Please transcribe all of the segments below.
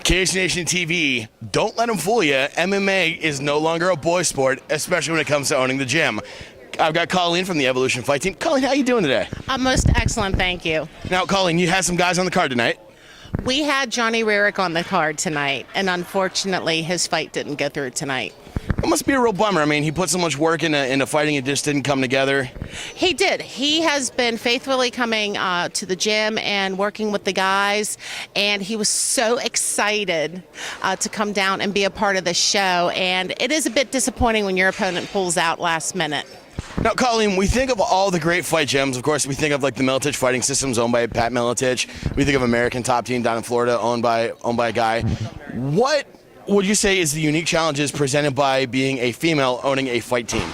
KH Nation TV, don't let them fool you. MMA is no longer a boy sport, especially when it comes to owning the gym. I've got Colleen from the Evolution Fight Team. Colleen, how you doing today? I'm most excellent, thank you. Now, Colleen, you had some guys on the card tonight. We had Johnny Rarick on the card tonight, and unfortunately, his fight didn't go through tonight. It must be a real bummer. I mean, he put so much work into fighting, it just didn't come together. He did. He has been faithfully coming to the gym and working with the guys, and he was so excited to come down and be a part of the show, and it is a bit disappointing when your opponent pulls out last minute. Now, Colleen, we think of all the great fight gyms. Of course, we think of like the Militich Fighting Systems owned by Pat Militich. We think of American Top Team down in Florida owned by a guy. What would you say is the unique challenges presented by being a female owning a fight team?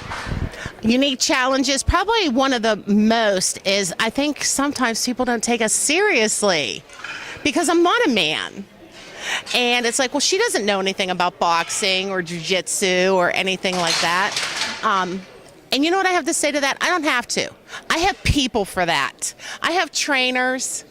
Unique challenges, probably one of the most is I think sometimes people don't take us seriously because I'm not a man. And it's like, well, she doesn't know anything about boxing or jiu-jitsu or anything like that. And you know what I have to say to that? I don't have to. I have people for that. I have trainers,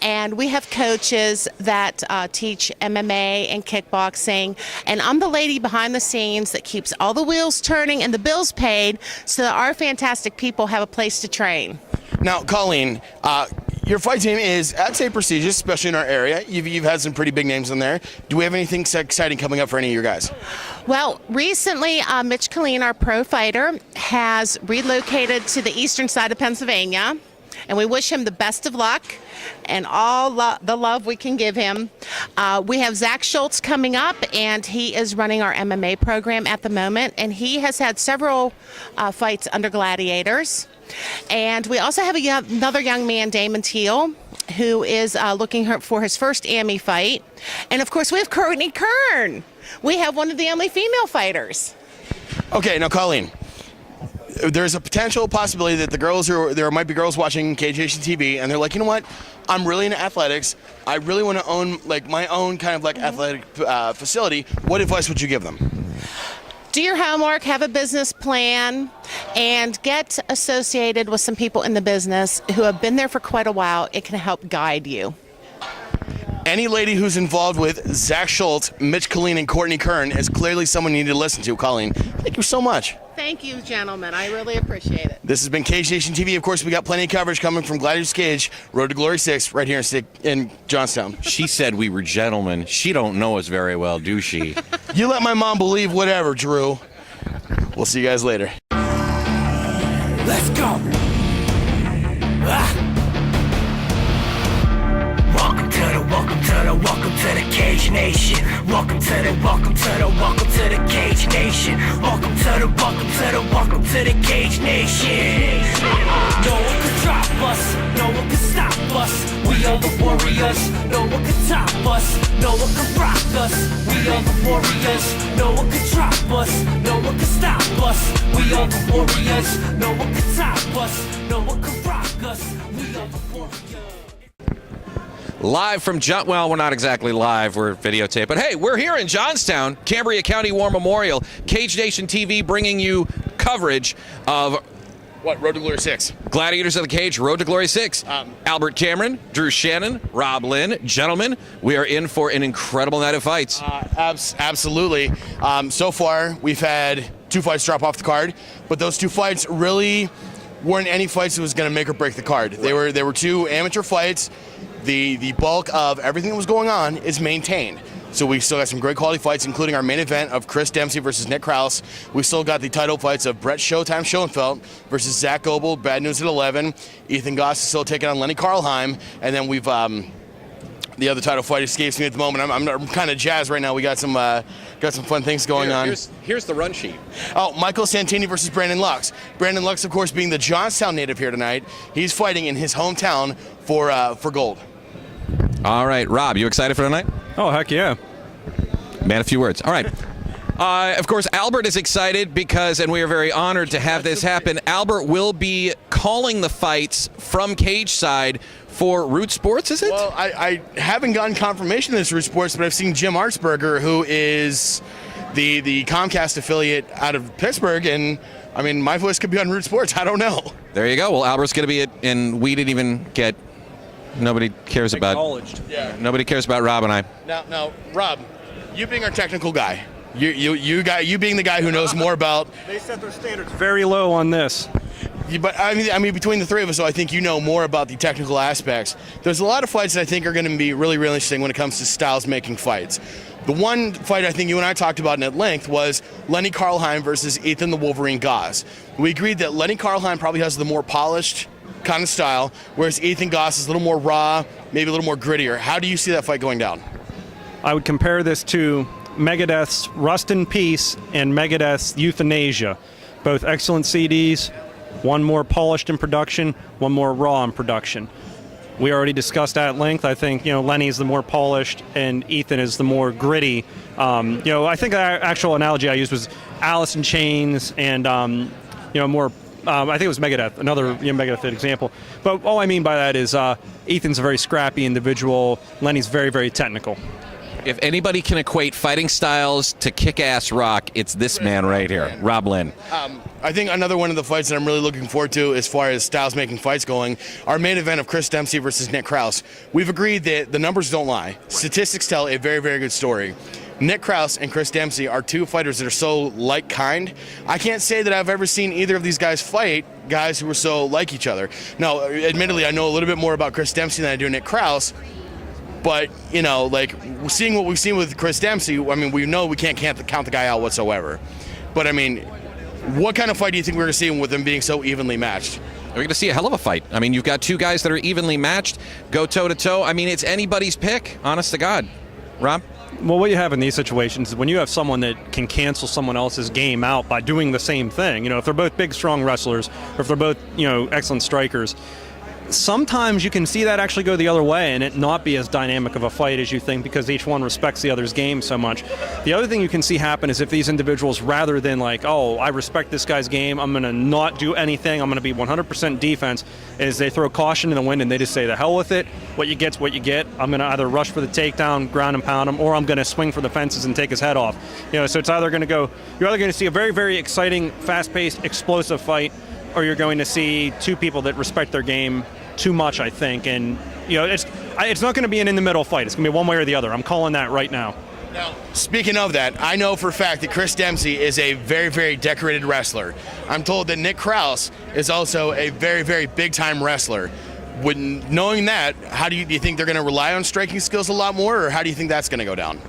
and we have coaches that teach MMA and kickboxing, and I'm the lady behind the scenes that keeps all the wheels turning and the bills paid so that our fantastic people have a place to train. Now, Colleen, your fight team is, I'd say, prestigious, especially in our area. You've had some pretty big names in there. Do we have anything exciting coming up for any of your guys? Well, recently, Mitch Killeen, our pro fighter, has relocated to the eastern side of Pennsylvania, and we wish him the best of luck and all the love we can give him. We have Zach Schultz coming up, and he is running our MMA program at the moment, and he has had several fights under Gladiators. And we also have another young man, Damon Teal, who is looking for his first AMI fight. And of course, we have Courtney Kern. We have one of the only female fighters. Okay, now, Colleen, there's a potential possibility that there might be girls watching KH Nation TV, and they're like, you know what? I'm really into athletics. I really want to own like my own kind of like athletic facility. What advice would you give them? Do your homework, have a business plan, and get associated with some people in the business who have been there for quite a while. It can help guide you. Any lady who's involved with Zach Schultz, Mitch Killeen, and Courtney Kern is clearly someone you need to listen to. Colleen, thank you so much. Thank you, gentlemen. I really appreciate it. This has been KH Nation TV. Of course, we got plenty of coverage coming from Gladiators Cage, Road to Glory 6, right here in Johnstown. She said we were gentlemen. She don't know us very well, do she? You let my mom believe whatever, Drew. We'll see you guys later. Let's go. Welcome to the Cage Nation. Welcome to the Cage Nation. Welcome to the Cage Nation. No one can drop us, no one can stop us. We are the warriors, no one can top us. No one can rock us, we are the warriors. No one can drop us, no one can stop us. We are the warriors, no one can top us. No one can rock us, we are the warriors. Live from well, we're not exactly live, we're videotape, but hey, we're here in Johnstown, Cambria County War Memorial. KH Nation TV bringing you coverage of What, Road to Glory 6? Gladiators of the Cage, Road to Glory 6. Albert Cameron, Drew Shannon, Rob Lynn. Gentlemen, we are in for an incredible night of fights. Absolutely. So far, we've had 2 fights drop off the card, but those 2 fights really weren't any fights that was going to make or break the card. They were 2 amateur fights. The bulk of everything that was going on is maintained. So we still got some great quality fights, including our main event of Chris Dempsey versus Nick Krause. We still got the title fights of Brett Showtime Schoenfeld versus Zach Goebel, Bad News at 11. Ethan Goss is still taking on Lenny Karlheim. And then we've, the other title fight escapes me at the moment. I'm kind of jazzed right now. We got some fun things going on. Here's the run sheet. Oh, Michael Santini versus Brandon Lux. Brandon Lux, of course, being the Johnstown native here tonight. He's fighting in his hometown for gold. All right, Rob, you excited for tonight? Oh, heck yeah. Man, a few words. All right. Of course, Albert is excited because, and we are very honored to have this happen, Albert will be calling the fights from cage side for Root Sports, is it? Well, I haven't gotten confirmation of this Root Sports, but I've seen Jim Artsberger, who is the Comcast affiliate out of Pittsburgh, and I mean, my voice could be on Root Sports. I don't know. There you go. Well, Albert's going to be it, and we didn't even get Nobody cares about. Acknowledged. Yeah. Nobody cares about Rob and I. Now, Rob, you being our technical guy, you being the guy who knows more about. They set their standards very low on this. But I mean, between the three of us, so I think you know more about the technical aspects. There's a lot of fights that I think are going to be really, really interesting when it comes to styles making fights. The one fight I think you and I talked about at length was Lenny Karlheim versus Ethan the Wolverine Goss. We agreed that Lenny Karlheim probably has the more polished kind of style, whereas Ethan Goss is a little more raw, maybe a little more grittier. How do you see that fight going down? I would compare this to Megadeth's Rust in Peace and Megadeth's Euthanasia. Both excellent CDs, one more polished in production, one more raw in production. We already discussed at length. I think, Lenny's the more polished and Ethan is the more gritty. I think the actual analogy I used was Alice in Chains and, more, I think it was Megadeth, another Megadeth example. But all I mean by that is Ethan's a very scrappy individual. Lenny's very, very technical. If anybody can equate fighting styles to kick-ass rock, it's this man right here, Rob Lynn. I think another one of the fights that I'm really looking forward to as far as styles making fights going, our main event of Chris Dempsey versus Nick Krause. We've agreed that the numbers don't lie. Statistics tell a very, very good story. Nick Krause and Chris Dempsey are two fighters that are so like-kind. I can't say that I've ever seen either of these guys fight guys who are so like each other. Now, admittedly, I know a little bit more about Chris Dempsey than I do Nick Krause. But, seeing what we've seen with Chris Dempsey, I mean, we know we can't count the guy out whatsoever. But, I mean, what kind of fight do you think we're going to see with them being so evenly matched? We're going to see a hell of a fight. I mean, you've got two guys that are evenly matched, go toe-to-toe. I mean, it's anybody's pick, honest to God. Rob? Well, what you have in these situations is when you have someone that can cancel someone else's game out by doing the same thing, if they're both big, strong wrestlers, or if they're both, excellent strikers, sometimes you can see that actually go the other way and it not be as dynamic of a fight as you think because each one respects the other's game so much. The other thing you can see happen is if these individuals, rather than like, I respect this guy's game, I'm going to not do anything, I'm going to be 100% defense, is they throw caution in the wind and they just say, the hell with it, what you get's what you get. I'm going to either rush for the takedown, ground and pound him, or I'm going to swing for the fences and take his head off. So it's either going to you're either going to see a very, very exciting, fast-paced, explosive fight, or you're going to see two people that respect their game too much, I think, and it's not going to be an in-the-middle fight. It's going to be one way or the other. I'm calling that right now. Now, speaking of that, I know for a fact that Chris Dempsey is a very, very decorated wrestler. I'm told that Nick Krause is also a very, very big-time wrestler. Knowing that, how do you think they're going to rely on striking skills a lot more, or how do you think that's going to go down?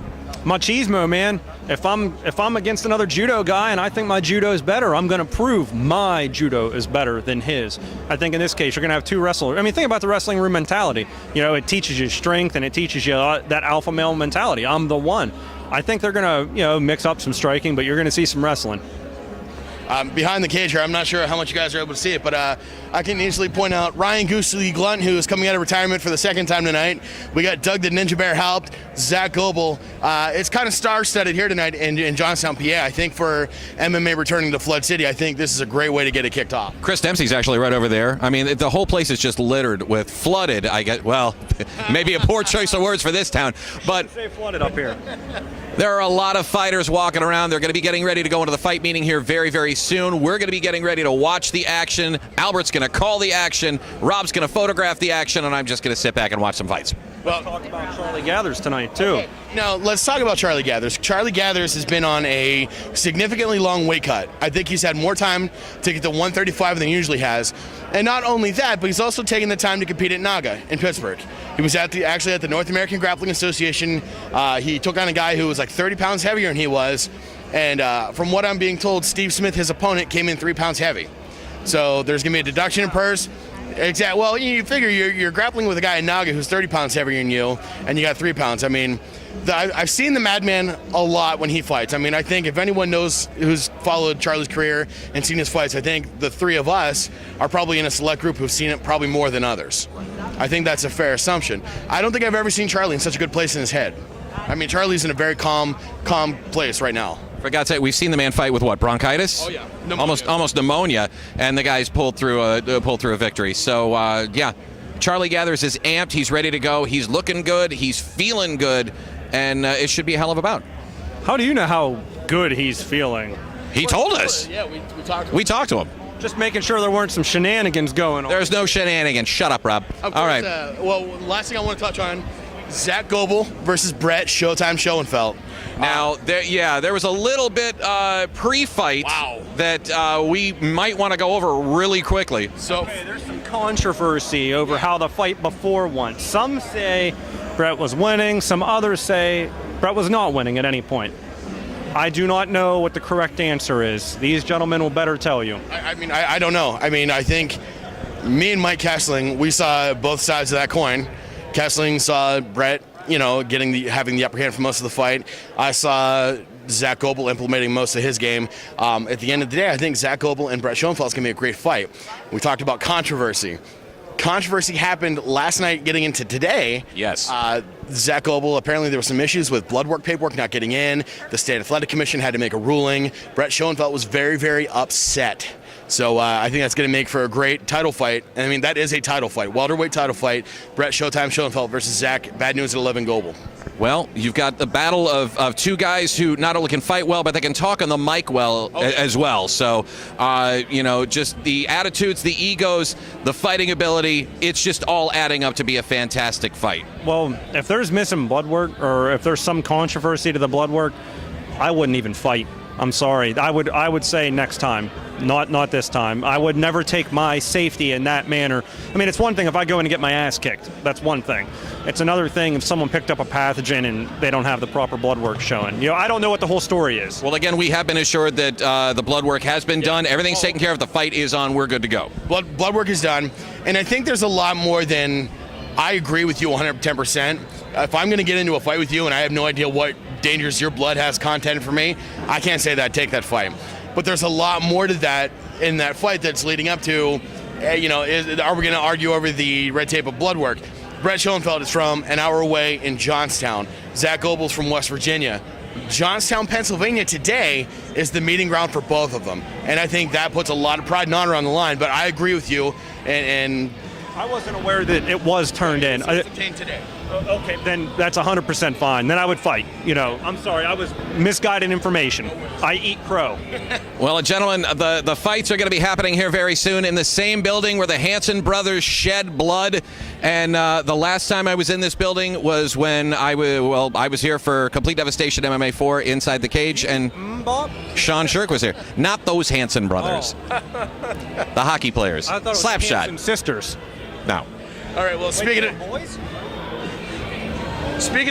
Machismo, man. If I'm against another judo guy and I think my judo is better, I'm going to prove my judo is better than his. I think in this case you're going to have two wrestlers. I mean, think about the wrestling room mentality. It teaches you strength and it teaches you that alpha male mentality. I'm the one. I think they're going to mix up some striking, but you're going to see some wrestling. Behind the cage here, I'm not sure how much you guys are able to see it, but I can easily point out Ryan Goosey Glunt, who is coming out of retirement for the second time tonight. We got Doug the Ninja Bear Haupt, Zach Goebel. It's kind of star-studded here tonight in Johnstown, PA. I think for MMA returning to Flood City, I think this is a great way to get it kicked off. Chris Dempsey's actually right over there. I mean, the whole place is just littered with flooded. Maybe a poor choice of words for this town, but say flooded up here. There are a lot of fighters walking around. They're going to be getting ready to go into the fight meeting here very, very soon. We're going to be getting ready to watch the action. Albert's going to call the action. Rob's going to photograph the action, and I'm just going to sit back and watch some fights. Well, talk about Charlie Gathers tonight, too. Okay. Now, let's talk about Charlie Gathers. Charlie Gathers has been on a significantly long weight cut. I think he's had more time to get to 135 than he usually has. And not only that, but he's also taken the time to compete at NAGA in Pittsburgh. He was actually at the North American Grappling Association. He took on a guy who was like 30 pounds heavier than he was. And from what I'm being told, Steve Smith, his opponent, came in 3 pounds heavy. So there's going to be a deduction in purse. Well, you figure you're grappling with a guy in Naga who's 30 pounds heavier than you, and you got 3 pounds. I mean, I've seen the Madman a lot when he fights. I mean, I think if anyone knows who's followed Charlie's career and seen his fights, I think the three of us are probably in a select group who've seen it probably more than others. I think that's a fair assumption. I don't think I've ever seen Charlie in such a good place in his head. I mean, Charlie's in a very calm place right now. For God's sake, we've seen the man fight with what, bronchitis? Oh yeah, pneumonia. Almost pneumonia, and the guy's pulled through a victory. So yeah, Charlie Gathers is amped. He's ready to go. He's looking good. He's feeling good, and it should be a hell of a bout. How do you know how good he's feeling? He told us. Yeah, we talked to him. We talked to him. Just making sure there weren't some shenanigans going on. There's no shenanigans. Shut up, Rob. Of All course, right. Well, last thing I want to touch on, Zach Goebel versus Brett Showtime Schoenfeld. Now, there was a little bit pre-fight Wow. that we might want to go over really quickly. So Okay, there's some controversy over how the fight before went. Some say Brett was winning. Some others say Brett was not winning at any point. I do not know what the correct answer is. These gentlemen will better tell you. I don't know. I mean, I think me and Mike Kessling, we saw both sides of that coin. Kessling saw Brett, having the upper hand for most of the fight. I saw Zach Goebel implementing most of his game. At the end of the day, I think Zach Goebel and Brett Schoenfeld is going to be a great fight. We talked about controversy. Controversy happened last night getting into today. Yes. Zach Goebel, apparently there were some issues with blood work paperwork not getting in. The State Athletic Commission had to make a ruling. Brett Schoenfeld was very, very upset. So I think that's going to make for a great title fight. And I mean, that is a title fight. Welterweight title fight. Brett Showtime Schoenfeld versus Zach Bad News at 11 Goebel. Well, you've got the battle of two guys who not only can fight well, but they can talk on the mic well as well. So, just the attitudes, the egos, the fighting ability, it's just all adding up to be a fantastic fight. Well, if there's missing blood work or if there's some controversy to the blood work, I wouldn't even fight. I'm sorry. I would say next time, not this time. I would never take my safety in that manner. I mean, it's one thing if I go in and get my ass kicked. That's one thing. It's another thing if someone picked up a pathogen and they don't have the proper blood work showing. I don't know what the whole story is. Well, again, we have been assured that the blood work has been done. Everything's taken care of. The fight is on. We're good to go. Blood work is done. And I think there's a lot more than I agree with you 110%. If I'm going to get into a fight with you and I have no idea what dangers your blood has content for me, I can't say that, take that fight. But there's a lot more to that in that fight that's leading up to, are we going to argue over the red tape of blood work? Brett Schoenfeld is from an hour away in Johnstown. Zach Goebel's from West Virginia. Johnstown, Pennsylvania today is the meeting ground for both of them. And I think that puts a lot of pride and honor on the line. But I agree with you, and I wasn't aware that it was turned in. it's obtained today. Okay, then that's 100% fine. Then I would fight. I'm sorry, I was misguided information. I eat crow. Well, gentlemen, the fights are going to be happening here very soon in the same building where the Hanson brothers shed blood. And the last time I was in this building was when I was here for Complete Devastation MMA 4 Inside the Cage, and Sean Shirk was here. Not those Hanson brothers. The hockey players. I thought it was Slapshot. Hanson sisters. No. All right, well, speaking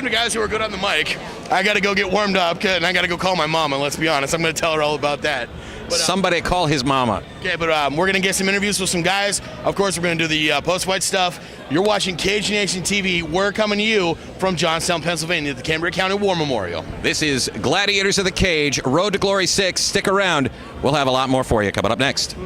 of guys who are good on the mic, I got to go get warmed up, and I got to go call my mama. Let's be honest, I'm going to tell her all about that. But, Somebody call his mama. Okay, but we're going to get some interviews with some guys. Of course, we're going to do the post-fight stuff. You're watching Cage Nation TV. We're coming to you from Johnstown, Pennsylvania, at the Cambria County War Memorial. This is Gladiators of the Cage, Road to Glory 6. Stick around. We'll have a lot more for you coming up next.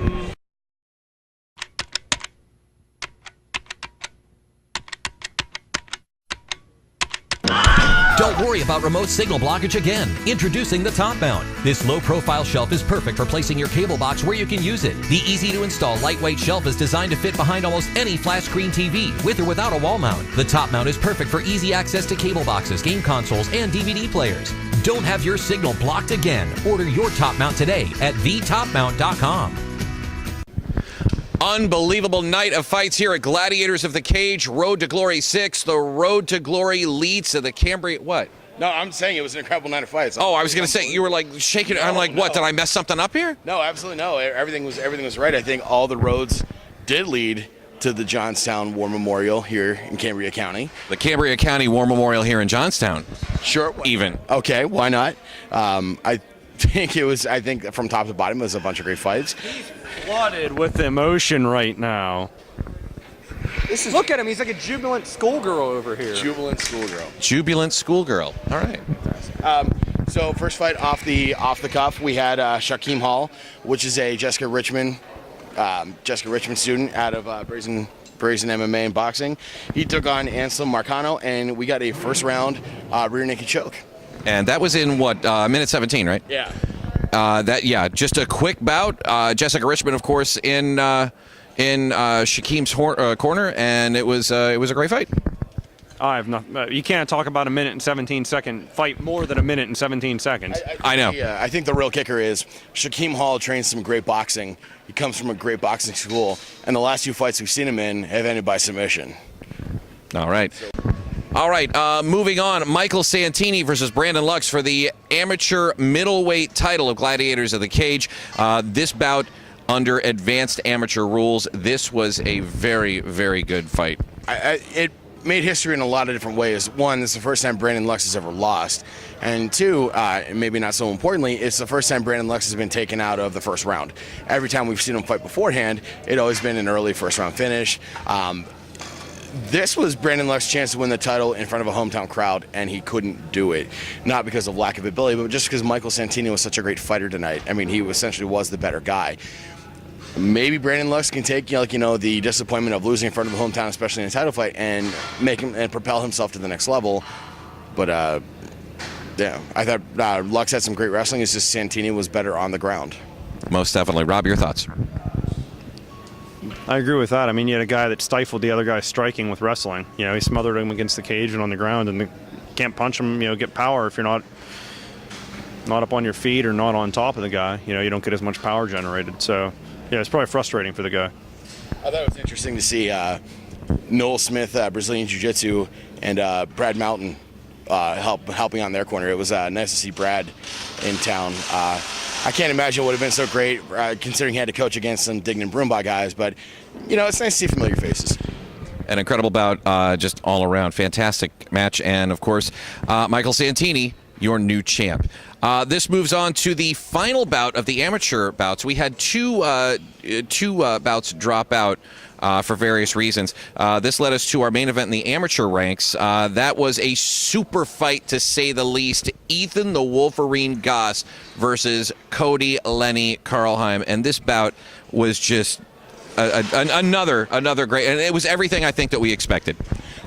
Don't worry about remote signal blockage again. Introducing the Top Mount. This low-profile shelf is perfect for placing your cable box where you can use it. The easy-to-install lightweight shelf is designed to fit behind almost any flat screen TV, with or without a wall mount. The Top Mount is perfect for easy access to cable boxes, game consoles, and DVD players. Don't have your signal blocked again. Order your Top Mount today at thetopmount.com. Unbelievable night of fights here at Gladiators of the Cage, Road to Glory 6. The Road to Glory leads to the Cambria. What? No, I'm saying it was an incredible night of fights. Oh, I was going to say, you were like shaking. I'm like, what? no. Did I mess something up here? No, absolutely no. Everything was right. I think all the roads did lead to the Johnstown War Memorial here in Cambria County. The Cambria County War Memorial here in Johnstown. Sure. Even. Okay, why not? I think from top to bottom, it was a bunch of great fights. Flooded with emotion right now. Look at him. He's like a jubilant schoolgirl over here. Jubilant schoolgirl. Jubilant schoolgirl. All right. So first fight off the cuff, we had Shaquem Hall, which is a Jessica Richmond student out of Brazen MMA and boxing. He took on Anselm Marcano, and we got a first round rear naked choke. And that was in what, minute 17, right? Yeah. Just a quick bout. Jessica Richmond, of course, in Shaquem's corner, and it was a great fight. I have not. You can't talk about a minute and 17-second fight more than a minute and 17 seconds. I know. Yeah, I think the real kicker is Shaquem Hall trains some great boxing. He comes from a great boxing school, and the last 2 fights we've seen him in have ended by submission. All right. All right, moving on. Michael Santini versus Brandon Lux for the amateur middleweight title of Gladiators of the Cage. This bout under advanced amateur rules. This was a very, very good fight. It made history in a lot of different ways. One, it's the first time Brandon Lux has ever lost. And 2, maybe not so importantly, it's the first time Brandon Lux has been taken out of the first round. Every time we've seen him fight beforehand, it always been an early first round finish. This was Brandon Lux's chance to win the title in front of a hometown crowd, and he couldn't do it. Not because of lack of ability, but just because Michael Santini was such a great fighter tonight. I mean, he essentially was the better guy. Maybe Brandon Lux can take the disappointment of losing in front of a hometown, especially in a title fight, and make him and propel himself to the next level. But yeah, I thought Lux had some great wrestling. It's just Santini was better on the ground. Most definitely. Rob, your thoughts? I agree with that. I mean, you had a guy that stifled the other guy striking with wrestling. He smothered him against the cage and on the ground, and can't punch him. Get power if you're not up on your feet or not on top of the guy. You don't get as much power generated. So. Yeah, it's probably frustrating for the guy. I thought it was interesting to see Noel Smith, Brazilian Jiu-Jitsu, and Brad Mountain helping on their corner. It was nice to see Brad in town. I can't imagine it would have been so great considering he had to coach against some Dignan Brumbaugh guys, but, it's nice to see familiar faces. An incredible bout, just all around. Fantastic match. And, of course, Michael Santini, your new champ. This moves on to the final bout of the amateur bouts. We had two bouts drop out for various reasons. This led us to our main event in the amateur ranks. That was a super fight, to say the least. Ethan the Wolverine Goss versus Cody Lenny Karlheim. And this bout was just another great, and it was everything I think that we expected.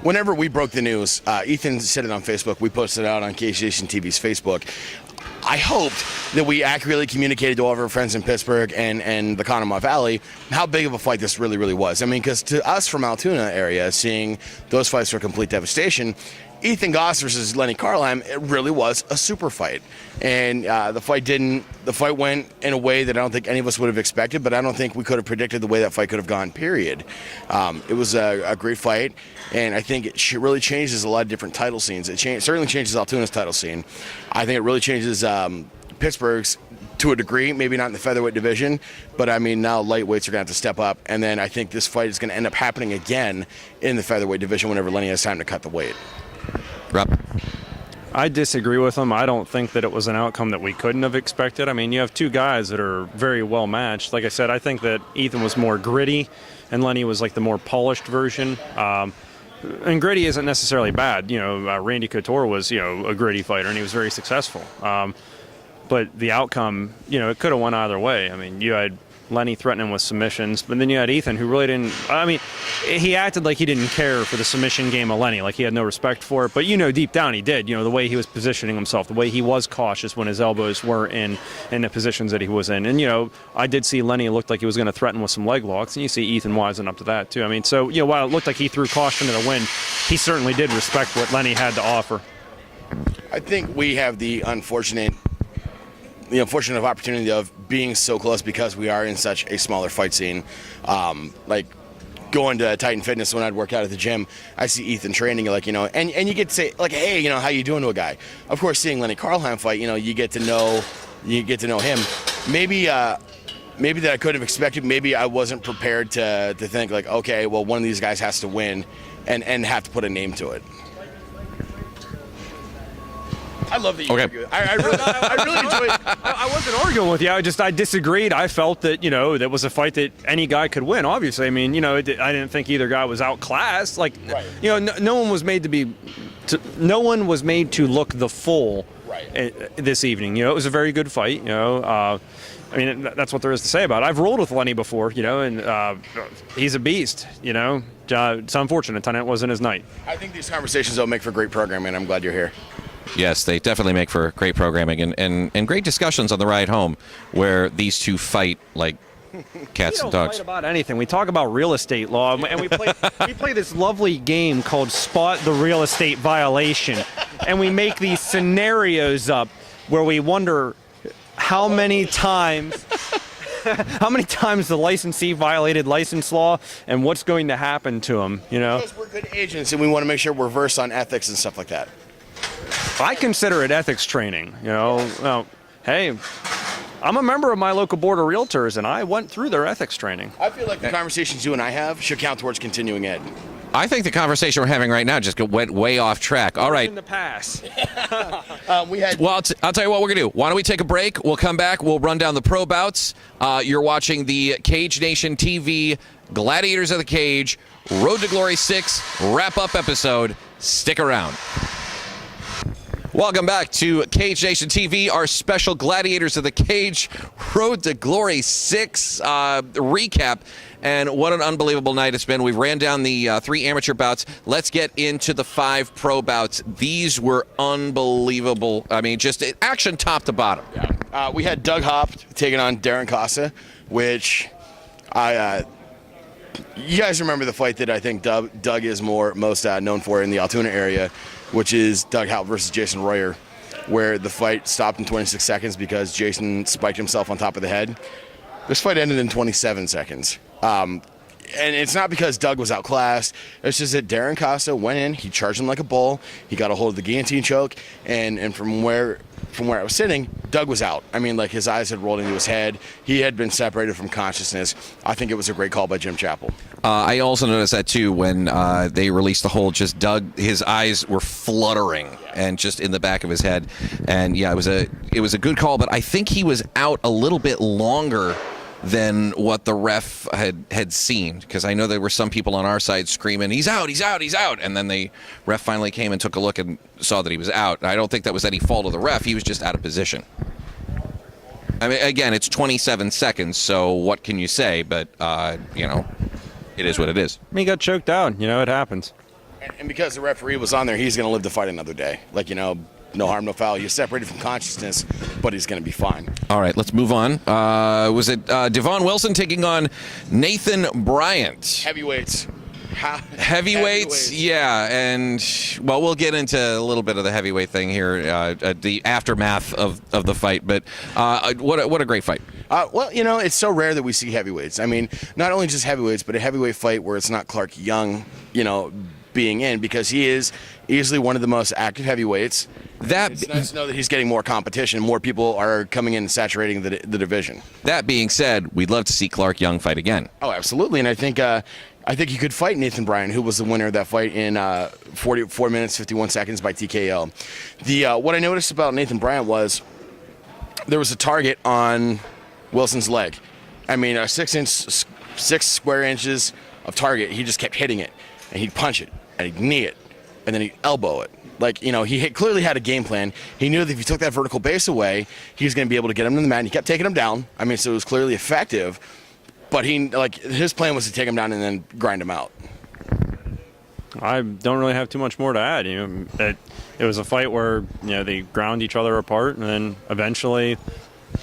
Whenever we broke the news, Ethan said it on Facebook. We posted it out on Cage Nation TV's Facebook. I hoped that we accurately communicated to all of our friends in Pittsburgh and the Conemaugh Valley how big of a fight this really, really was. I mean, because to us from Altoona area, seeing those fights for complete devastation, Ethan Goss versus Lenny Karlheim, it really was a super fight. And the fight went in a way that I don't think any of us would have expected, but I don't think we could have predicted the way that fight could have gone, period. It was a great fight, and I think it really changes a lot of different title scenes. It certainly changes Altoona's title scene. I think it really changes Pittsburgh's to a degree, maybe not in the featherweight division, but I mean, now lightweights are going to have to step up, and then I think this fight is going to end up happening again in the featherweight division whenever Lenny has time to cut the weight. Rob? I disagree with him. I don't think that it was an outcome that we couldn't have expected. I mean, you have two guys that are very well matched. Like I said, I think that Ethan was more gritty and Lenny was like the more polished version. And gritty isn't necessarily bad. Randy Couture was, a gritty fighter, and he was very successful. But the outcome, it could have went either way. I mean, you had Lenny threatening with submissions, but then you had Ethan, who really didn't. I mean, he acted like he didn't care for the submission game of Lenny, like he had no respect for it. But deep down he did. The way he was positioning himself, the way he was cautious when his elbows were in the positions that he was in. And I did see Lenny looked like he was going to threaten with some leg locks, and you see Ethan wising up to that too. I mean, so while it looked like he threw caution to the wind, he certainly did respect what Lenny had to offer. I think we have the unfortunate opportunity of being so close because we are in such a smaller fight scene. Like going to Titan Fitness when I'd work out at the gym, I see Ethan training, and you get to say, hey, how you doing to a guy? Of course, seeing Lenny Karlheim fight, you get to know him. Maybe that I couldn't have expected. Maybe I wasn't prepared to think okay, well, one of these guys has to win and have to put a name to it. I love that you argue. I really enjoy it. I wasn't arguing with you. I disagreed. I felt that, that was a fight that any guy could win, obviously. I mean, I didn't think either guy was outclassed. Right. No one was made to look the full this evening. It was a very good fight. I mean, that's what there is to say about it. I've rolled with Lenny before, and he's a beast, It's unfortunate tonight wasn't his night. I think these conversations will make for great programming. I'm glad you're here. Yes, they definitely make for great programming and great discussions on the ride home where these two fight like cats We and don't dogs. fight about anything. We talk about real estate law, and we play this lovely game called Spot the Real Estate Violation, and we make these scenarios up where we wonder how many times the licensee violated license law and what's going to happen to him. You know, Because we're good agents and we want to make sure we're versed on ethics and stuff like that. I consider it ethics training. You know, well, hey, I'm a member of my local board of realtors, and I went through their ethics training. I feel like the conversations you and I have should count towards continuing it. I think the conversation we're having right now just went way off track. All right. In the past. We had Well, I'll tell you what we're going to do. Why don't we take a break? We'll come back. We'll run down the pro bouts. You're watching the Cage Nation TV Gladiators of the Cage Road to Glory 6 wrap-up episode. Stick around. Welcome back to Cage Nation TV, our special Gladiators of the Cage Road to Glory 6 recap. And what an unbelievable night it's been. We ran down the 3 amateur bouts. Let's get into the 5 pro bouts. These were unbelievable. I mean, just action top to bottom. we had Doug Hopp taking on Darren Casa, which you guys remember the fight that I think Doug is most known for in the Altoona area, which is Doug Hopp versus Jason Royer, where the fight stopped in 26 seconds because Jason spiked himself on top of the head. This fight ended in 27 seconds. And it's not because Doug was outclassed. It's just that Darren Casa went in, he charged him like a bull, he got a hold of the guillotine choke, and from where I was sitting, Doug was out. I mean, like, his eyes had rolled into his head. He had been separated from consciousness. I think it was a great call by Jim Chappell. I also noticed that too when they released the hold. Just Doug, his eyes were fluttering and just in the back of his head. And yeah, it was a good call, but I think he was out a little bit longer than what the ref had seen, because I know there were some people on our side screaming, he's out, he's out, he's out, and then the ref finally came and took a look and saw that he was out. I don't think that was any fault of the ref. He was just out of position. I mean, again, it's 27 seconds, so what can you say? But it is what it is. He got choked out. It happens. And because the referee was on there, he's going to live to fight another day. No harm, no foul. He's separated from consciousness, but he's going to be fine. All right, let's move on. Was it Devon Wilson taking on Nathan Bryant? Heavyweights. Heavyweights, yeah, and well, we'll get into a little bit of the heavyweight thing here, the aftermath of the fight. But what a great fight! It's so rare that we see heavyweights. I mean, not only just heavyweights, but a heavyweight fight where it's not Clark Young, being in, because he is easily one of the most active heavyweights. It's nice to know that he's getting more competition. More people are coming in and saturating the division. That being said, we'd love to see Clark Young fight again. Oh, absolutely, and I think he could fight Nathan Bryan, who was the winner of that fight in 44 minutes 51 seconds by TKO. What I noticed about Nathan Bryan was there was a target on Wilson's leg. I mean, 6 square inches of target. He just kept hitting it, and he'd punch it, and he'd knee it, and then he'd elbow it. He clearly had a game plan. He knew that if he took that vertical base away, he was going to be able to get him to the mat. And he kept taking him down. I mean, so it was clearly effective. But his plan was to take him down and then grind him out. I don't really have too much more to add. It was a fight where they ground each other apart, and then eventually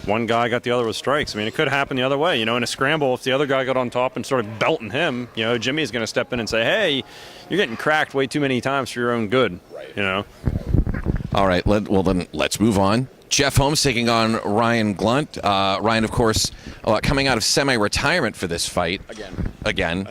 one guy got the other with strikes. I mean, it could happen the other way. In a scramble, if the other guy got on top and started belting him, Jimmy's going to step in and say, "Hey, you're getting cracked way too many times for your own good." Right. All right. Well, then let's move on. Jeff Holmes taking on Ryan Glunt. Ryan, of course, coming out of semi-retirement for this fight. Again.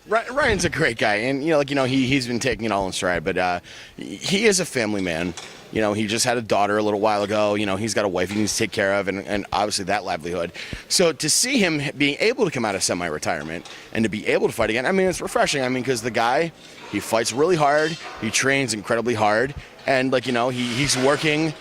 Ryan's a great guy, and he's been taking it all in stride. But he is a family man. He just had a daughter a little while ago. He's got a wife he needs to take care of, and obviously that livelihood. So to see him being able to come out of semi-retirement and to be able to fight again, I mean, it's refreshing. I mean, because the guy, he fights really hard, he trains incredibly hard, and he's working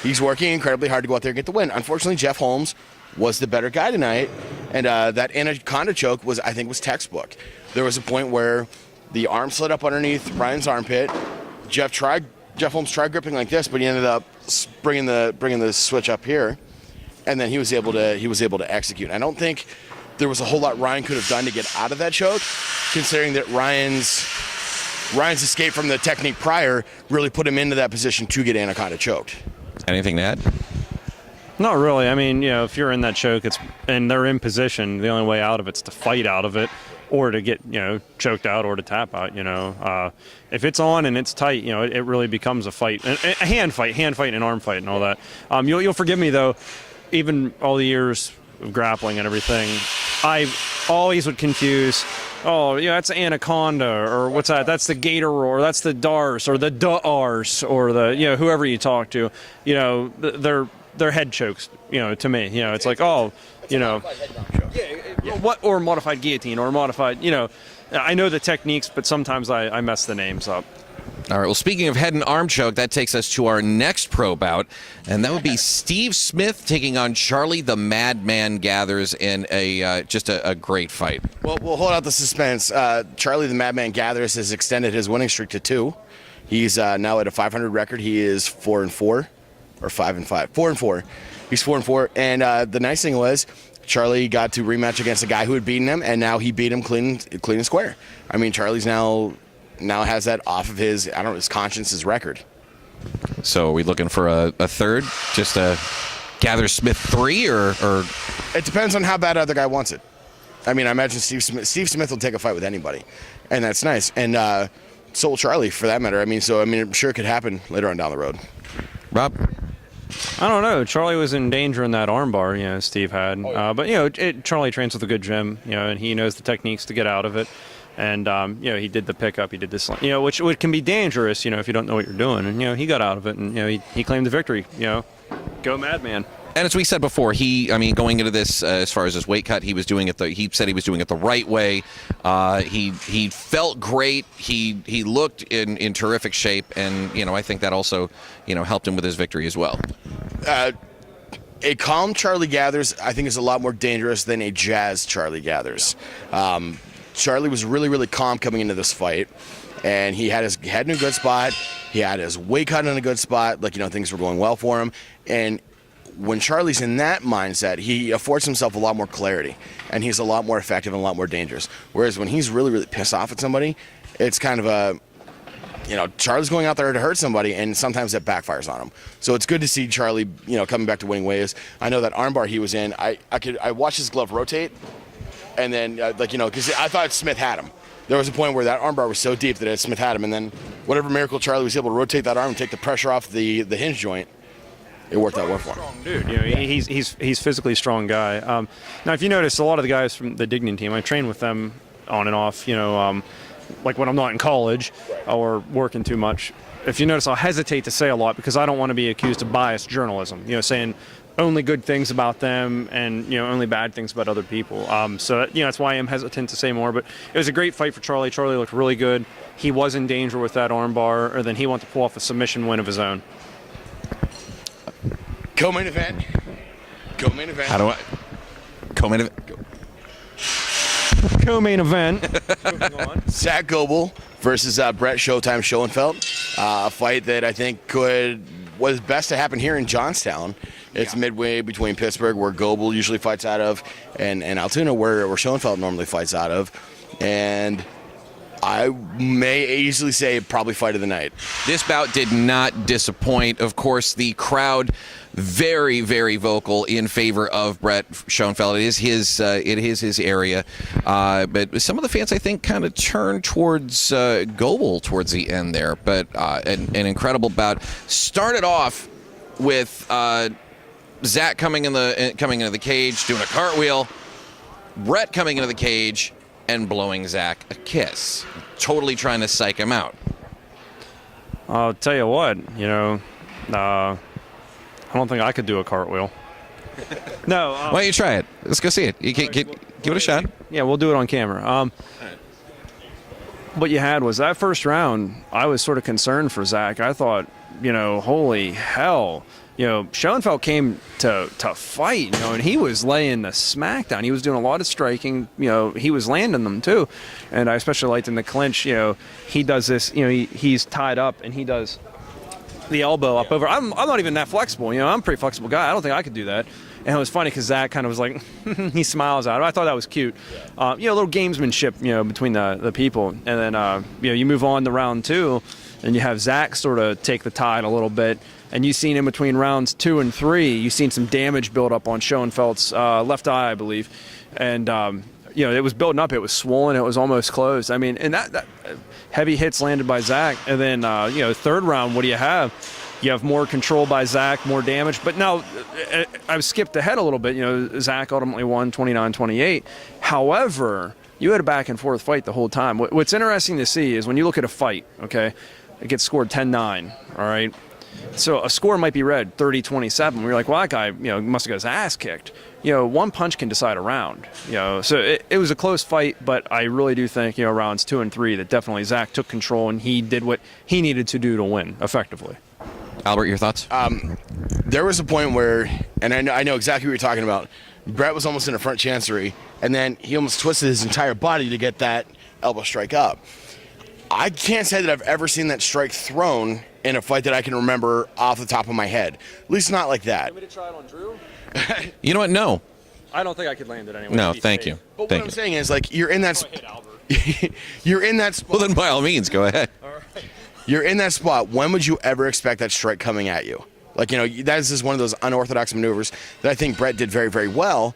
incredibly hard to go out there and get the win. Unfortunately, Jeff Holmes was the better guy tonight, and that anaconda choke was textbook. There was a point where the arm slid up underneath Ryan's armpit. Jeff Holmes tried gripping like this, but he ended up bringing the switch up here, and then he was able to execute. I don't think there was a whole lot Ryan could have done to get out of that choke, considering that Ryan's escape from the technique prior really put him into that position to get anaconda choked. Anything to add? Not really. I mean, if you're in that choke, and they're in position, the only way out of it's to fight out of it, or to get choked out, or to tap out. If it's on and it's tight, it really becomes a fight, a hand fight, and arm fight, and all that. You'll forgive me though, even all the years of grappling and everything, I always would confuse. Oh, that's the anaconda, or what's that? That's the gator roar, that's the dars, or the da-ars, or the whoever you talk to. They're head chokes. To me, it's like what, or modified guillotine, or modified. I know the techniques, but sometimes I mess the names up. All right, well, speaking of head and arm choke, that takes us to our next pro bout, and that would be Steve Smith taking on Charlie the Madman Gathers in just a great fight. Well, we'll hold out the suspense. Charlie the Madman Gathers has extended his winning streak to 2. He's now at a 500 record. He is 4-4, or 5-5. 4-4. He's 4-4, and the nice thing was, Charlie got to rematch against a guy who had beaten him, and now he beat him clean and square. I mean, Charlie's now has that off of his conscience, his record. So are we looking for a third? Just a Gather Smith 3, or? It depends on how bad the other guy wants it. I mean, I imagine Steve Smith will take a fight with anybody, and that's nice. And so will Charlie, for that matter. I'm sure it could happen later on down the road. Rob? I don't know. Charlie was in danger in that armbar, Steve had. But Charlie trains with a good gym, and he knows the techniques to get out of it. And he did the pickup, he did this, which can be dangerous, if you don't know what you're doing. And he got out of it, and he claimed the victory. Go Madman. And as we said before, going into this, as far as his weight cut, he said he was doing it the right way. He felt great. He looked in terrific shape, and I think that also helped him with his victory as well. A calm Charlie Gathers, I think, is a lot more dangerous than a jazz Charlie Gathers. Charlie was really, really calm coming into this fight, and he had his head in a good spot. He had his weight cut in a good spot, things were going well for him. And when Charlie's in that mindset, he affords himself a lot more clarity, and he's a lot more effective and a lot more dangerous. Whereas when he's really, really pissed off at somebody, it's kind of Charlie's going out there to hurt somebody, and sometimes that backfires on him. So it's good to see Charlie, coming back to winning ways. I know that armbar he was in, I watched his glove rotate, and then, because I thought Smith had him. There was a point where that armbar was so deep that Smith had him, and then whatever miracle Charlie was able to rotate that arm and take the pressure off the hinge joint, it worked out well for him. Dude, he's physically strong guy. Now, if you notice, a lot of the guys from the Dignan team, I train with them on and off, like when I'm not in college or working too much. If you notice, I'll hesitate to say a lot because I don't want to be accused of biased journalism, saying only good things about them and only bad things about other people. So that's why I'm hesitant to say more. But it was a great fight for Charlie. Charlie looked really good. He was in danger with that armbar, or then he wanted to pull off a submission win of his own. Co-main event. How do I? Co-main event. Co-main event. Zach Goebel versus Brett Showtime Schoenfeld. A fight that I think was best to happen here in Johnstown. It's midway between Pittsburgh, where Goebel usually fights out of, and Altoona, where Schoenfeld normally fights out of. And I may easily say probably fight of the night. This bout did not disappoint. Of course, the crowd very, very vocal in favor of Brett Schoenfeld. It is his area, but some of the fans, I think, kind of turned towards Goebel towards the end there. But an incredible bout. Started off with Zach coming into the cage, doing a cartwheel. Brett coming into the cage and blowing Zach a kiss, totally trying to psych him out. I'll tell you what, I don't think I could do a cartwheel. No. Why don't you try it? Let's go see it. You can give it a shot. Yeah, we'll do it on camera. What you had was that first round, I was sort of concerned for Zach. I thought, holy hell. Schoenfeld came to fight, and he was laying the smackdown. He was doing a lot of striking, he was landing them too. And I especially liked in the clinch, he does this, he's tied up and he does the elbow up over. I'm not even that flexible, I'm a pretty flexible guy. I don't think I could do that. And it was funny because Zach kind of was like, he smiles at him. I thought that was cute. A little gamesmanship, between the people. And then, you move on to round two. and you have Zach sort of take the tide a little bit. And you've seen in between rounds 2 and 3, you've seen some damage build up on Schoenfeld's left eye, I believe. And, it was building up. It was swollen. It was almost closed. I mean, and that heavy hits landed by Zach. And then, third round, what do you have? You have more control by Zach, more damage. But now, I've skipped ahead a little bit. Zach ultimately won 29-28. However, you had a back and forth fight the whole time. What's interesting to see is when you look at a fight, okay, it gets scored 10-9, all right? So a score might be read 30-27. We're like, well, that guy, must have got his ass kicked. One punch can decide a round. So it was a close fight, but I really do think, rounds 2 and 3 that definitely Zach took control and he did what he needed to do to win effectively. Albert, your thoughts? There was a point where, and I know exactly what you're talking about, Brett was almost in a front chancery, and then he almost twisted his entire body to get that elbow strike up. I can't say that I've ever seen that strike thrown in a fight that I can remember off the top of my head. At least not like that. Want me to try it on Drew? You know what? No. I don't think I could land it anyway. No, thank you. But what I'm saying is, you're in that you're in that spot. Well, then by all means, go ahead. All right. You're in that spot. When would you ever expect that strike coming at you? That is just one of those unorthodox maneuvers that I think Brett did very, very well.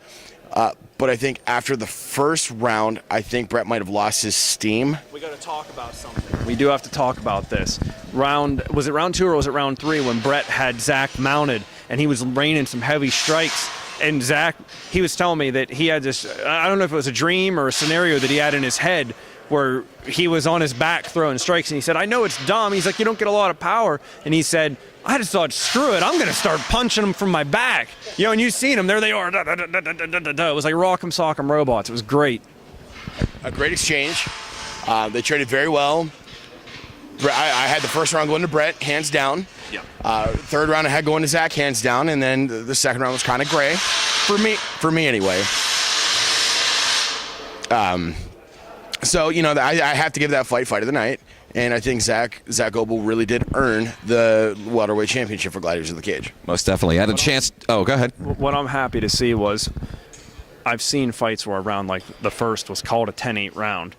But I think after the first round, I think Brett might have lost his steam. We got to talk about something. We do have to talk about this. Was it round 2 or was it round 3 when Brett had Zach mounted and he was raining some heavy strikes? And Zach, he was telling me that he had this, I don't know if it was a dream or a scenario that he had in his head where he was on his back throwing strikes. And he said, I know it's dumb. He's like, you don't get a lot of power. And he said, I just thought, screw it, I'm going to start punching them from my back. And you've seen them. There they are. Da, da, da, da, da, da, da. It was like Rock'em Sock'em Robots. It was great. A great exchange. They traded very well. I had the first round going to Brett, hands down. Yeah. Third round I had going to Zach, hands down. And then the second round was kind of gray. For me anyway. So, I have to give that fight of the night. And I think Zach Goebel really did earn the welterweight championship for Gladiators of the Cage. Most definitely. I had a chance. Oh, go ahead. What I'm happy to see was I've seen fights where a round like the first was called a 10-8 round.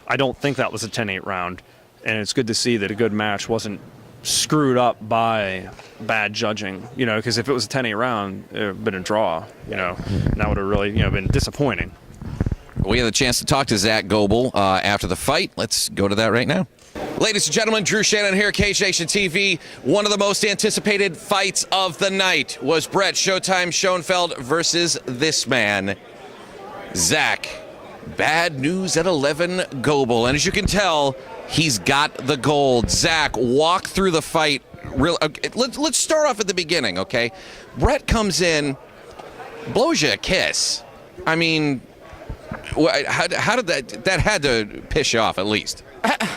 I don't think that was a 10-8 round. And it's good to see that a good match wasn't screwed up by bad judging, because if it was a 10-8 round, it would have been a draw, and that would have really, been disappointing. We had a chance to talk to Zach Goebel after the fight. Let's go to that right now. Ladies and gentlemen, Drew Shannon here, Cage Nation TV. One of the most anticipated fights of the night was Brett Showtime Schoenfeld versus this man, Zach. Bad news at 11 Goebel. And as you can tell, he's got the gold. Zach, walk through the fight. Let's start off at the beginning, okay? Brett comes in, blows you a kiss. I mean, how did that had to piss you off at least?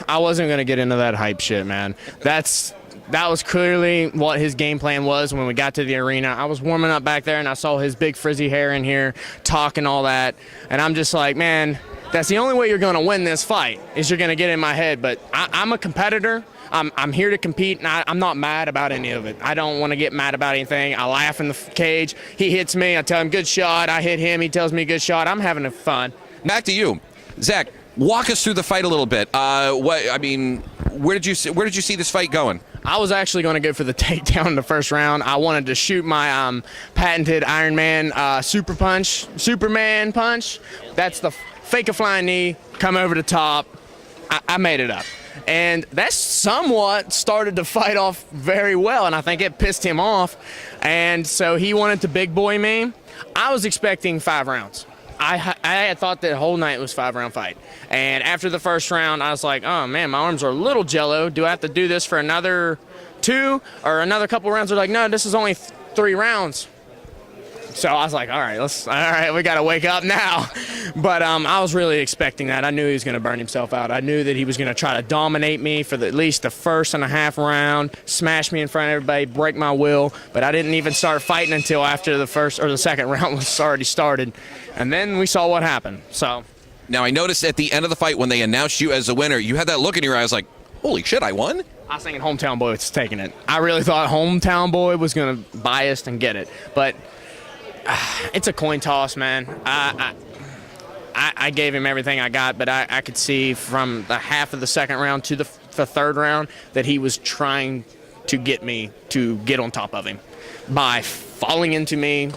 I wasn't going to get into that hype shit, man. That was clearly what his game plan was when we got to the arena. I was warming up back there, and I saw his big frizzy hair in here, talking all that. And I'm just like, man, that's the only way you're going to win this fight is you're going to get in my head. But I'm a competitor. I'm here to compete, and I'm not mad about any of it. I don't want to get mad about anything. I laugh in the cage. He hits me. I tell him, good shot. I hit him. He tells me, good shot. I'm having fun. Back to you, Zach. Walk us through the fight a little bit. Where did you see this fight going? I was actually going to go for the takedown in the first round. I wanted to shoot my patented Iron Man Superman punch. That's the fake a flying knee, come over the top. I made it up. And that somewhat started the fight off very well, and I think it pissed him off. And so he wanted to big boy me. I was expecting 5 rounds. I had thought that whole night was 5-round fight. And after the first round, I was like, oh, man, my arms are a little jello. Do I have to do this for another 2 or another couple rounds? They're like, no, this is only 3 rounds. So I was like, all right, we got to wake up now. But I was really expecting that. I knew he was going to burn himself out. I knew that he was going to try to dominate me for at least the first and a half round, smash me in front of everybody, break my will. But I didn't even start fighting until after the first or the second round was already started. And then we saw what happened. So now I noticed at the end of the fight when they announced you as the winner, you had that look in your eyes like, holy shit, I won? I was thinking Hometown Boy was taking it. I really thought Hometown Boy was going to bias and get it. But it's a coin toss, man. I gave him everything I got, but I could see from the half of the second round to the the third round that he was trying to get me to get on top of him by falling into me,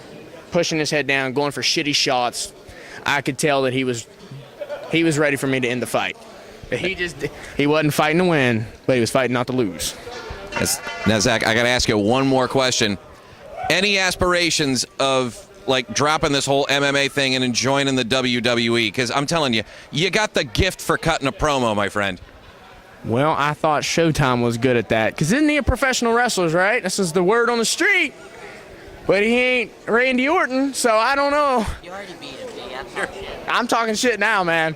pushing his head down, going for shitty shots. I could tell that he was ready for me to end the fight. But he wasn't fighting to win, but he was fighting not to lose. Now, Zach, I got to ask you one more question. Any aspirations of like dropping this whole MMA thing and joining the WWE? Because I'm telling you, you got the gift for cutting a promo, my friend. Well, I thought Showtime was good at that. Because isn't he a professional wrestler, right? This is the word on the street. But he ain't Randy Orton, so I don't know. You already beat him, D. I'm talking shit now, man.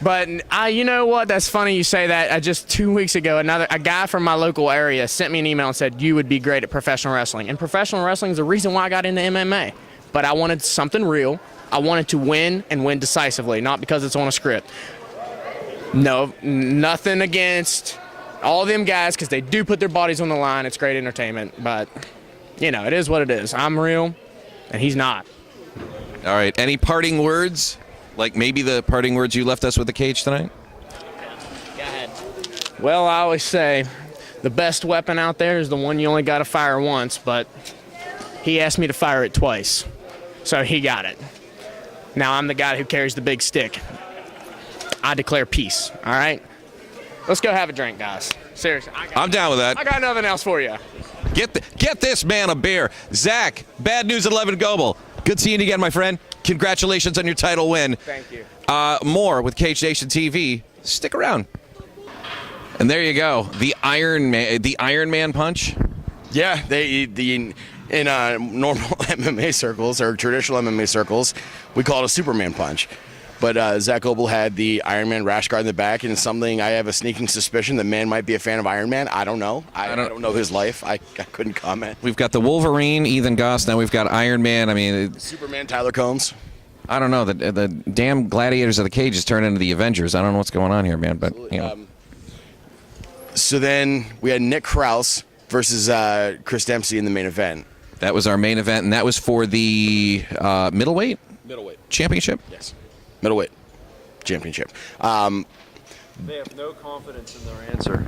But you know what? That's funny you say that. Just 2 weeks ago, a guy from my local area sent me an email and said, you would be great at professional wrestling. And professional wrestling is the reason why I got into MMA. But I wanted something real. I wanted to win and win decisively, not because it's on a script. No, nothing against all them guys, because they do put their bodies on the line. It's great entertainment. But, it is what it is. I'm real, and he's not. All right. Any parting words? Like maybe the parting words you left us with the cage tonight? Go ahead. Well, I always say the best weapon out there is the one you only got to fire once, but he asked me to fire it twice, so he got it. Now I'm the guy who carries the big stick. I declare peace, all right? Let's go have a drink, guys. Seriously. I'm down with that. I got nothing else for you. Get this man a beer. Zach, Bad News at 11 Goebel. Good seeing you again, my friend. Congratulations on your title win. Thank you. More with Cage Nation TV. Stick around. And there you go. The Iron Man punch. Yeah, in normal MMA circles or traditional MMA circles, we call it a Superman punch. But Zach Goebel had the Iron Man rash guard in the back, and it's something I have a sneaking suspicion the man might be a fan of Iron Man. I don't know. I don't know his life. I couldn't comment. We've got the Wolverine, Ethan Goss. Now we've got Iron Man. I mean, Superman, Tyler Combs. I don't know. The damn Gladiators of the Cage has turned into the Avengers. I don't know what's going on here, man. But So then we had Nick Krause versus Chris Dempsey in the main event. That was our main event, and that was for the middleweight championship. Yes. Middleweight championship. They have no confidence in their answer.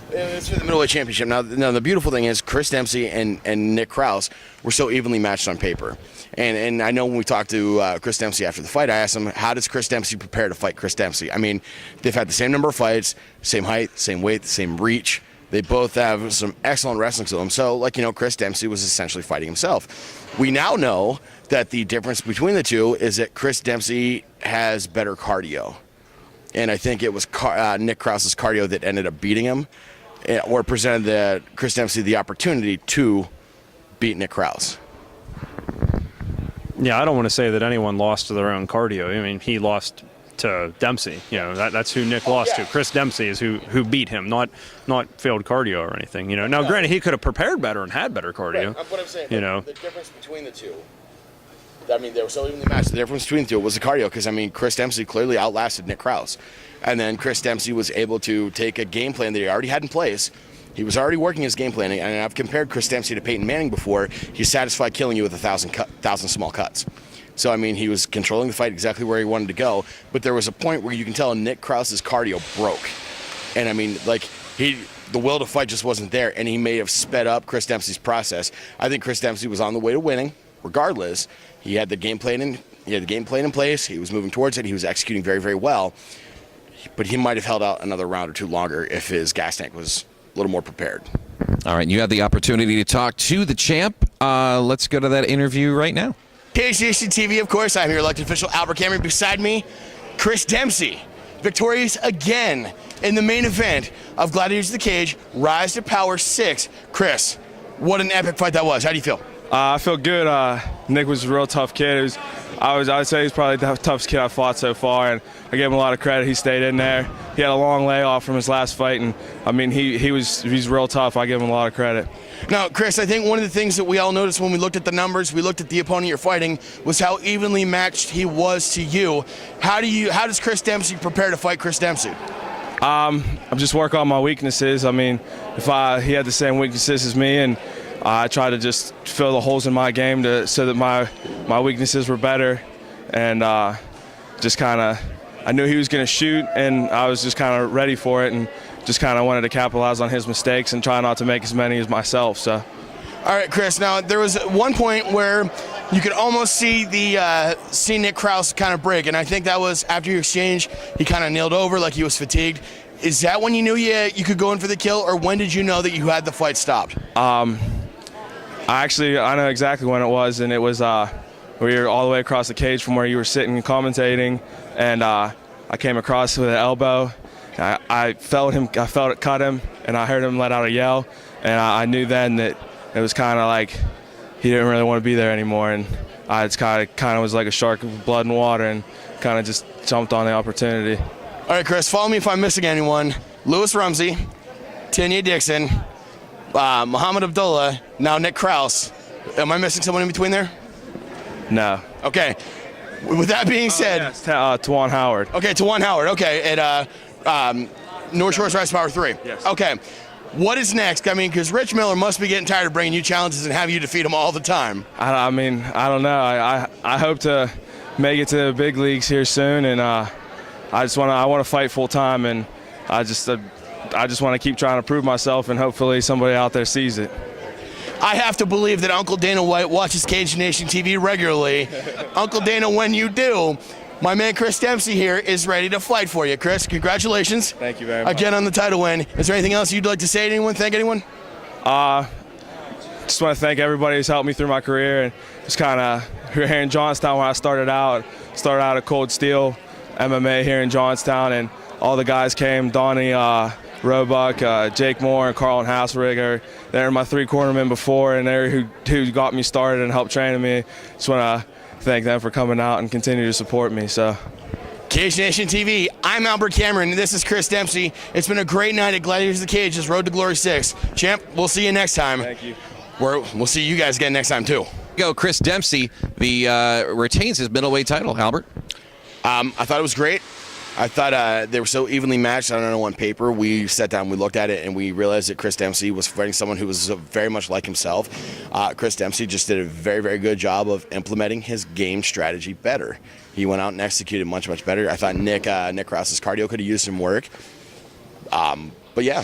It's for the middleweight championship. Now, the beautiful thing is Chris Dempsey and Nick Krause were so evenly matched on paper. And I know when we talked to Chris Dempsey after the fight, I asked him, how does Chris Dempsey prepare to fight Chris Dempsey? I mean, they've had the same number of fights, same height, same weight, same reach. They both have some excellent wrestling to them. So, Chris Dempsey was essentially fighting himself. We now know that the difference between the two is that Chris Dempsey has better cardio. And I think it was Nick Krause's cardio that ended up beating him or presented Chris Dempsey the opportunity to beat Nick Krause. Yeah, I don't want to say that anyone lost to their own cardio. I mean, he lost to Dempsey. That's who Nick lost to. Chris Dempsey is who beat him, not failed cardio or anything. Now granted, he could have prepared better and had better cardio. Right. What I'm saying, the difference between the two. I mean, they were so evenly matched. The difference between the two was the cardio, because Chris Dempsey clearly outlasted Nick Krause, and then Chris Dempsey was able to take a game plan that he already had in place. He was already working his game plan, and I've compared Chris Dempsey to Peyton Manning before. He's satisfied killing you with 1,000 small cuts. So, I mean, he was controlling the fight exactly where he wanted to go, but there was a point where you can tell Nick Krause's cardio broke. And, I mean, the will to fight just wasn't there, and he may have sped up Chris Dempsey's process. I think Chris Dempsey was on the way to winning, regardless. He had the game plan in place. He was moving towards it. He was executing very, very well. But he might have held out another round or two longer if his gas tank was a little more prepared. All right, you had the opportunity to talk to the champ. Let's go to that interview right now. Cage Nation TV, of course. I'm your elected official, Albert Cameron. Beside me, Chris Dempsey, victorious again in the main event of Gladiators of the Cage, Rise to Power 6. Chris, what an epic fight that was. How do you feel? I feel good. Nick was a real tough kid. I would say he's probably the toughest kid I've fought so far, and I give him a lot of credit. He stayed in there. He had a long layoff from his last fight, and I mean he's real tough. I give him a lot of credit. Now, Chris, I think one of the things that we all noticed when we looked at the numbers, we looked at the opponent you're fighting, was how evenly matched he was to you. How does Chris Dempsey prepare to fight Chris Dempsey? I'm just working on my weaknesses. I mean, if he had the same weaknesses as me, and I try to just fill the holes in my game so that my weaknesses were better, and just kind of I knew he was going to shoot, and I was just kind of ready for it, and just kind of wanted to capitalize on his mistakes and try not to make as many as myself. So. All right, Chris. Now there was one point where you could almost see Nick Krause kind of break, and I think that was after your exchange. He kind of nailed over like he was fatigued. Is that when you knew you could go in for the kill, or when did you know that you had the fight stopped? I know exactly when it was, and it was we were all the way across the cage from where you were sitting and commentating, and I came across with an elbow. I felt it cut him, and I heard him let out a yell, and I knew then that it was kind of like he didn't really want to be there anymore, and I just kind of was like a shark of blood and water, and kind of just jumped on the opportunity. All right, Chris, follow me if I'm missing anyone. Lewis Rumsey, Tanya Dixon, Muhammad Abdullah, now Nick Krause. Am I missing someone in between there? No. Okay. With that being said... Yes, Tawan Howard. Okay, Tawan Howard. Okay, at North Shores Rice Power 3. Yes. Okay. What is next? I mean, because Rich Miller must be getting tired of bringing you challenges and having you defeat him all the time. I mean, I don't know. I hope to make it to the big leagues here soon, and I want to fight full time, and I just want to keep trying to prove myself, and hopefully somebody out there sees it. I have to believe that Uncle Dana White watches Cage Nation TV regularly. Uncle Dana, when you do, my man Chris Dempsey here is ready to fight for you. Chris, congratulations. Thank you very much. Again on the title win. Is there anything else you'd like to say to anyone? Thank anyone? Just want to thank everybody who's helped me through my career, and just kind of here in Johnstown when I started out at Cold Steel MMA here in Johnstown, and all the guys came, Donnie, Roebuck, Jake Moore, and Carl and Hausriger. They're my 3 cornermen before, and they're who got me started and helped train me. Just want to thank them for coming out and continue to support me. So, Cage Nation TV, I'm Albert Cameron, and this is Chris Dempsey. It's been a great night at Gladiators of the Cage, this Road to Glory 6. Champ, we'll see you next time. Thank you. We'll see you guys again next time, too. Go, Chris Dempsey, retains his middleweight title. Albert? I thought it was great. I thought they were so evenly matched. I don't know, on paper. We sat down, we looked at it, and we realized that Chris Dempsey was fighting someone who was very much like himself. Chris Dempsey just did a very, very good job of implementing his game strategy better. He went out and executed much, much better. I thought Nick Krause's cardio could have used some work. But yeah,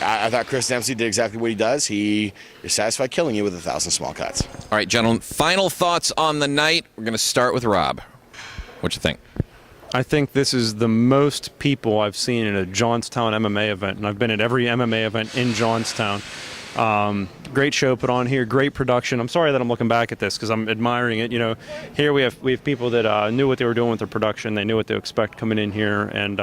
I thought Chris Dempsey did exactly what he does. He is satisfied killing you with 1,000 small cuts. All right, gentlemen, final thoughts on the night. We're going to start with Rob. What you think? I think this is the most people I've seen in a Johnstown MMA event, and I've been at every MMA event in Johnstown. Great show put on here, great production. I'm sorry that I'm looking back at this because I'm admiring it. You know, here we have people that knew what they were doing with their production. They knew what to expect coming in here, and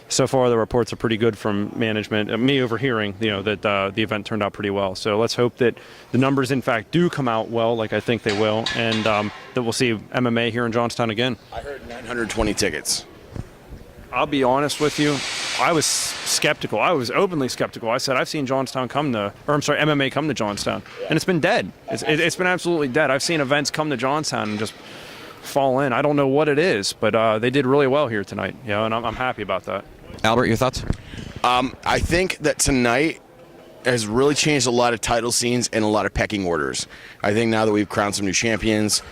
so far the reports are pretty good from management. Me overhearing, that the event turned out pretty well. So let's hope that the numbers, in fact, do come out well, like I think they will, and that we'll see MMA here in Johnstown again. I heard 920 tickets. I'll be honest with you. I was skeptical. I was openly skeptical. I said, I've seen MMA come to Johnstown, and it's been dead. It's been absolutely dead. I've seen events come to Johnstown and just fall in. I don't know what it is, but they did really well here tonight. And I'm happy about that. Albert, your thoughts? I think that tonight has really changed a lot of title scenes and a lot of pecking orders. I think now that we've crowned some new champions,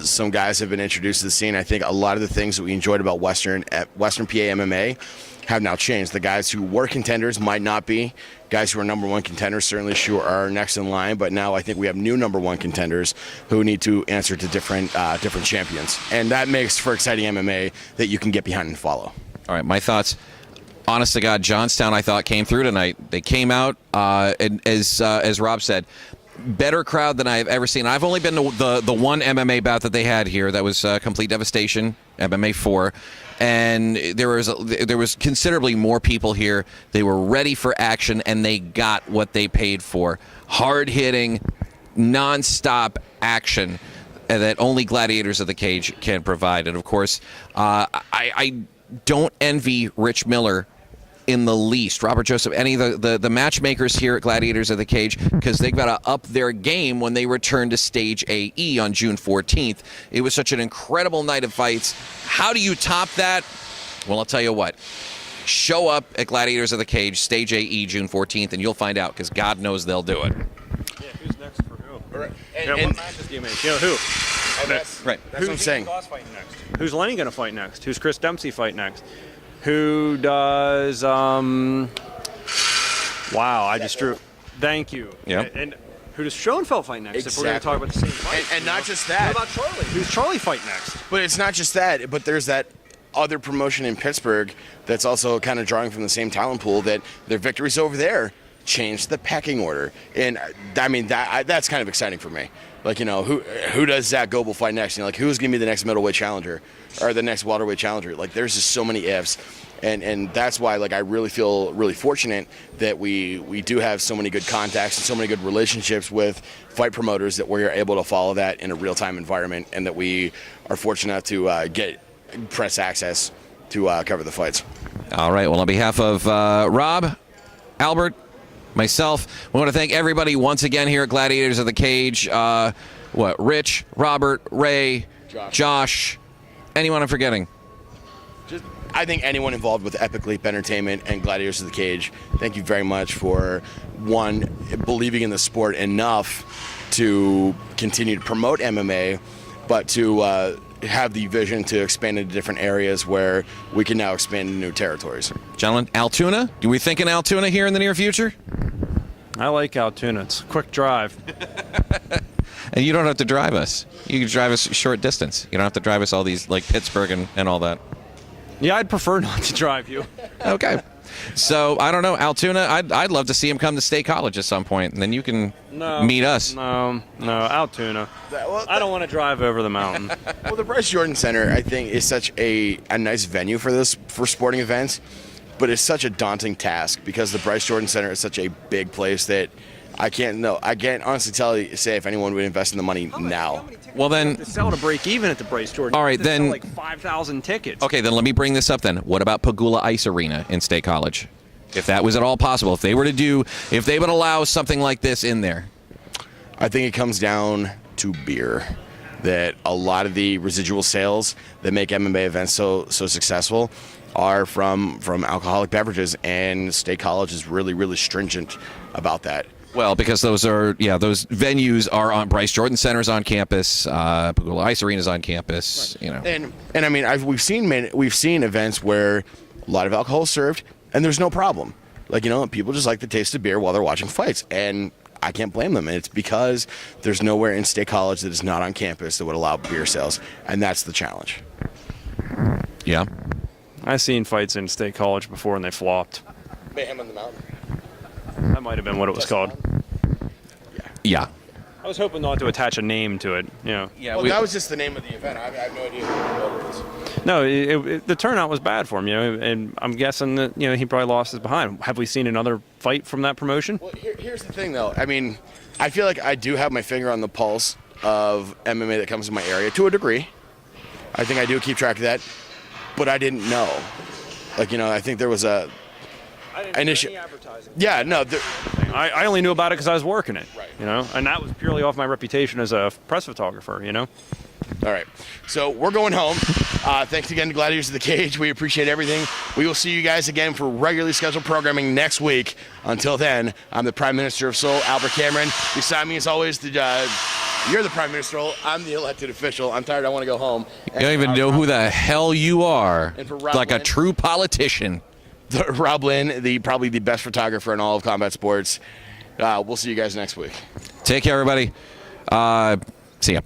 some guys have been introduced to the scene. I think a lot of the things that we enjoyed about Western PA MMA have now changed. The guys who were contenders might not be. Guys who are number 1 contenders certainly sure are next in line, but now I think we have new number 1 contenders who need to answer to different champions. And that makes for exciting MMA that you can get behind and follow. All right, my thoughts. Honest to God, Johnstown, I thought, came through tonight. They came out, and as Rob said, better crowd than I've ever seen. I've only been to the one MMA bout that they had here. That was Complete Devastation, MMA 4. And there was considerably more people here. They were ready for action, and they got what they paid for. Hard-hitting, non-stop action that only Gladiators of the Cage can provide. And, of course, I don't envy Rich Miller in the least, Robert Joseph, any of the matchmakers here at Gladiators of the Cage, because they've got to up their game when they return to Stage AE on June 14th. It was such an incredible night of fights. How do you top that? Well, I'll tell you what. Show up at Gladiators of the Cage, Stage AE, June 14th, and you'll find out, because God knows they'll do it. Yeah, who's next for who? Right. What matches do you make? Who? Right. That's what I'm saying. Fighting next? Who's Lenny going to fight next? Who's Chris Dempsey fight next? Who does? Wow, I just drew. Thank you. Yeah. And who does Schoenfeld fight next? If we're going to talk about the same fight. And not just that. What about Charlie? Who's Charlie fight next? But it's not just that, but there's that other promotion in Pittsburgh that's also kind of drawing from the same talent pool, that their victories over there changed the pecking order. And I mean, that's kind of exciting for me. Like, you know, who does Zach Goebel fight next? You know, like, who's going to be the next middleweight challenger or the next welterweight challenger? Like, there's just so many ifs. And that's why, like, I really feel really fortunate that we do have so many good contacts and so many good relationships with fight promoters, that we're able to follow that in a real-time environment, and that we are fortunate to get press access to cover the fights. All right. Well, on behalf of Rob, Albert, myself, we want to thank everybody once again here at Gladiators of the Cage. Rich, Robert, Ray, Josh, anyone I'm forgetting? I think anyone involved with Epic Leap Entertainment and Gladiators of the Cage, thank you very much for, one, believing in the sport enough to continue to promote MMA, but to have the vision to expand into different areas where we can now expand into new territories. Gentlemen, Altoona? Do we think in Altoona here in the near future? I like Altoona. It's a quick drive. And you don't have to drive us. You can drive us short distance. You don't have to drive us all these, like Pittsburgh and all that. Yeah, I'd prefer not to drive you. Okay. So, I don't know, Altoona, I'd love to see him come to State College at some point, and then you can meet us. No, Altoona. I don't want to drive over the mountain. Well, the Bryce Jordan Center, I think, is such a nice venue for sporting events, but it's such a daunting task because the Bryce Jordan Center is such a big place that I can't honestly say if anyone would invest in the money now. Well, then, To sell to break even at the Bryce Jordan. All right, you have to then- sell like 5,000 tickets. okay, then let me bring this up then. What about Pagula Ice Arena in State College? If that was at all possible, if they would allow something like this in there. I think it comes down to beer. That a lot of the residual sales that make MMA events so successful are from alcoholic beverages, and State College is really, really stringent about that. Well, because those venues are on. Bryce Jordan Center's on campus. Pagula Ice Arena's on campus. You know, And I mean, we've seen events where a lot of alcohol is served and there's no problem. Like, you know, people just like the taste of beer while they're watching fights, and I can't blame them. And it's because there's nowhere in State College that is not on campus that would allow beer sales, and that's the challenge. yeah. I've seen fights in State College before and they flopped. Mayhem on the Mountain. That might have been what it was called. Yeah. I was hoping not to attach a name to it. You know. Yeah. Well, that was just the name of the event. I have no idea what it was. No, the turnout was bad for him. You know, and I'm guessing that he probably lost his behind. Have we seen another fight from that promotion? Well, here's the thing, though. I mean, I feel like I do have my finger on the pulse of MMA that comes in my area to a degree. I think I do keep track of that, but I didn't know. Like, you know, I think there was an issue. Yeah, no. I only knew about it because I was working it. Right. You know, and that was purely off my reputation as a press photographer. You know. All right. So we're going home. Thanks again to Gladiators of the Cage. We appreciate everything. We will see you guys again for regularly scheduled programming next week. Until then, I'm the Prime Minister of Seoul, Albert Cameron. Beside me, as always, you're the Prime Minister. I'm the elected official. I'm tired. I want to go home. You don't even know who the hell you are. And for Rob Like a Lynn. true politician. Rob Lynn, probably the best photographer in all of combat sports. We'll see you guys next week. Take care, everybody. See ya.